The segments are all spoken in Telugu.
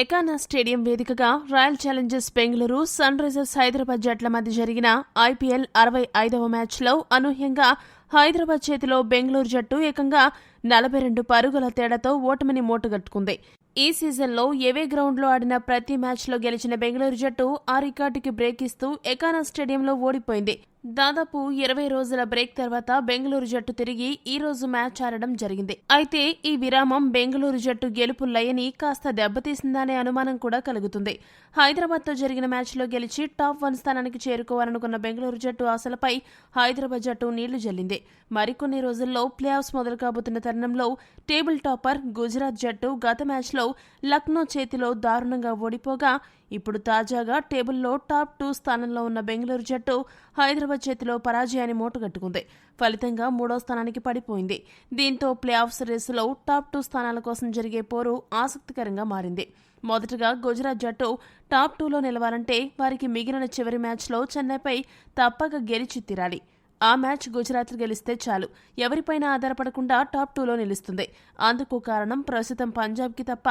ఎకానా స్టేడియం వేదికగా Royal Challengers Bengaluru, Sunrisers Hyderabad జట్ల మధ్య జరిగిన ఐపీఎల్ 65వ మ్యాచ్లో అనూహ్యంగా హైదరాబాద్ చేతిలో బెంగళూరు జట్టు ఏకంగా 42 పరుగుల తేడాతో ఓటమిని మూటగట్టుకుంది. ఈ సీజన్లో ఏవే గ్రౌండ్లో ఆడిన ప్రతి మ్యాచ్లో గెలిచిన బెంగళూరు జట్టు ఆ రికార్డుకి బ్రేక్ ఇస్తూ ఎకానా స్టేడియంలో ఓడిపోయింది. దాదాపు 20 రోజుల బ్రేక్ తర్వాత బెంగళూరు జట్టు తిరిగి ఈ రోజు మ్యాచ్ ఆడడం జరిగింది. అయితే ఈ విరామం బెంగళూరు జట్టు గెలుపు లయని కాస్త దెబ్బతీసిందనే అనుమానం కూడా కలుగుతుంది. హైదరాబాద్తో జరిగిన మ్యాచ్లో గెలిచి టాప్ 1 స్థానానికి చేరుకోవాలనుకున్న బెంగళూరు జట్టు ఆశలపై హైదరాబాద్ జట్టు నీళ్లు జల్లింది. మరికొన్ని రోజుల్లో ప్లే ఆఫ్స్ మొదలు కాబోతున్న తరుణంలో టేబుల్ టాపర్ గుజరాత్ జట్టు గత మ్యాచ్లో లక్నో చేతిలో దారుణంగా ఓడిపోగా ఇప్పుడు తాజాగా టేబుల్లో టాప్ 2 స్థానంలో ఉన్న బెంగళూరు జట్టు హైదరాబాద్ చేతిలో పరాజయాన్ని మూటగట్టుకుంది. ఫలితంగా 3వ స్థానానికి పడిపోయింది. దీంతో ప్లే ఆఫ్స్ రేసులో టాప్ 2 స్థానాల కోసం జరిగే పోరు ఆసక్తికరంగా మారింది. మొదటగా గుజరాత్ జట్టు టాప్ 2లో నిలవాలంటే వారికి మిగిలిన చివరి మ్యాచ్లో చెన్నైపై తప్పక గెలిచి తీరాలి. ఆ మ్యాచ్ గుజరాత్ గెలిస్తే చాలు, ఎవరిపైనా ఆధారపడకుండా టాప్ 2లో నిలుస్తుంది. అందుకు కారణం ప్రస్తుతం పంజాబ్కి తప్ప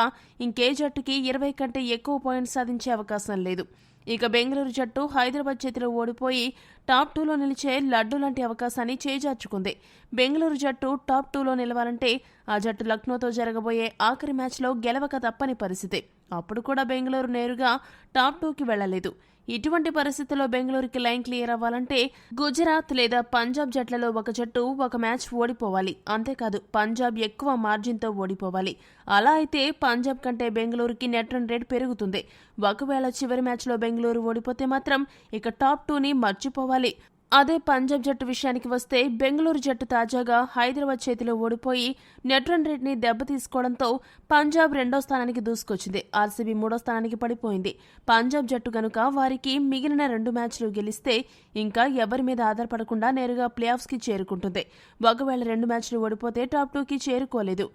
ఇంకే జట్టుకి 20 కంటే ఎక్కువ పాయింట్స్ సాధించే అవకాశం లేదు. ఇక బెంగళూరు జట్టు హైదరాబాద్ చేతిలో ఓడిపోయి టాప్ 2లో నిలిచే లడ్డు లాంటి అవకాశాన్ని చేజార్చుకుంది. బెంగళూరు జట్టు టాప్ 2లో నిలవాలంటే ఆ జట్టు లక్నోతో జరగబోయే ఆఖరి మ్యాచ్లో గెలవక తప్పని పరిస్థితి. అప్పుడు కూడా బెంగళూరు నేరుగా టాప్ 2కి వెళ్లలేదు. ఇటువంటి పరిస్థితుల్లో బెంగళూరుకి లైన్ క్లియర్ అవ్వాలంటే గుజరాత్ లేదా పంజాబ్ జట్లలో ఒక జట్టు ఒక మ్యాచ్ ఓడిపోవాలి. అంతేకాదు పంజాబ్ ఎక్కువ మార్జిన్తో ఓడిపోవాలి. అలా అయితే పంజాబ్ కంటే బెంగళూరుకి నెట్ రన్ రేట్ పెరుగుతుంది. ఒకవేళ చివరి మ్యాచ్లో బెంగళూరు ఓడిపోతే మాత్రం ఇక టాప్ 2ని మర్చిపోవాలి. అదే పంజాబ్ జట్టు విషయానికి వస్తే బెంగళూరు జట్టు తాజాగా హైదరాబాద్ చేతిలో ఓడిపోయి నెట్ రన్ రేట్ని దెబ్బతీసుకోవడంతో పంజాబ్ 2వ స్థానానికి దూసుకొచ్చింది. ఆర్సీబీ 3వ స్థానానికి పడిపోయింది. పంజాబ్ జట్టు గనుక వారికి మిగిలిన 2 మ్యాచ్లు గెలిస్తే ఇంకా ఎవరి మీద ఆధారపడకుండా నేరుగా ప్లే ఆఫ్స్కి చేరుకుంటుంది. ఒకవేళ 2 మ్యాచ్లు ఓడిపోతే టాప్ 2కి చేరుకోలేదు.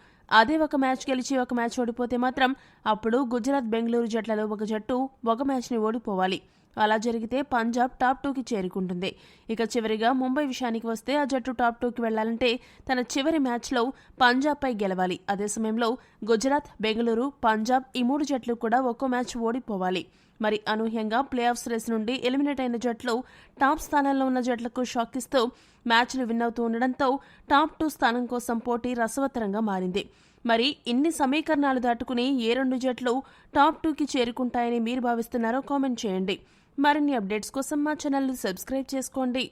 అదే ఒక మ్యాచ్ గెలిచి ఒక మ్యాచ్ ఓడిపోతే మాత్రం అప్పుడు గుజరాత్ బెంగళూరు జట్లలో ఒక జట్టు ఒక మ్యాచ్ని ఓడిపోవాలి. అలా జరిగితే పంజాబ్ టాప్ 2కి చేరుకుంటుంది. ఇక చివరిగా ముంబై విషయానికి వస్తే ఆ జట్టు టాప్ 2కి వెళ్లాలంటే తన చివరి మ్యాచ్లో పంజాబ్పై గెలవాలి. అదే సమయంలో గుజరాత్, బెంగళూరు, పంజాబ్ ఈ 3 జట్లు కూడా ఒక్కో మ్యాచ్ ఓడిపోవాలి. మరి అనూహ్యంగా ప్లే ఆఫ్స్ రేస్ నుండి ఎలిమినేట్ అయిన జట్లు టాప్ స్థానంలో ఉన్న జట్లకు షాక్ ఇస్తూ మ్యాచ్లు విన్ అవుతూ ఉండడంతో టాప్ 2 స్థానం కోసం పోటీ రసవత్తరంగా మారింది. మరి ఇన్ని సమీకరణాలు దాటుకుని ఏ 2 జట్లు టాప్ 2కి చేరుకుంటాయని మీరు భావిస్తున్నారో కామెంట్ చేయండి. మరిన్ని అప్డేట్స్ కోసం మా ఛానల్ని సబ్స్క్రైబ్ చేసుకోండి.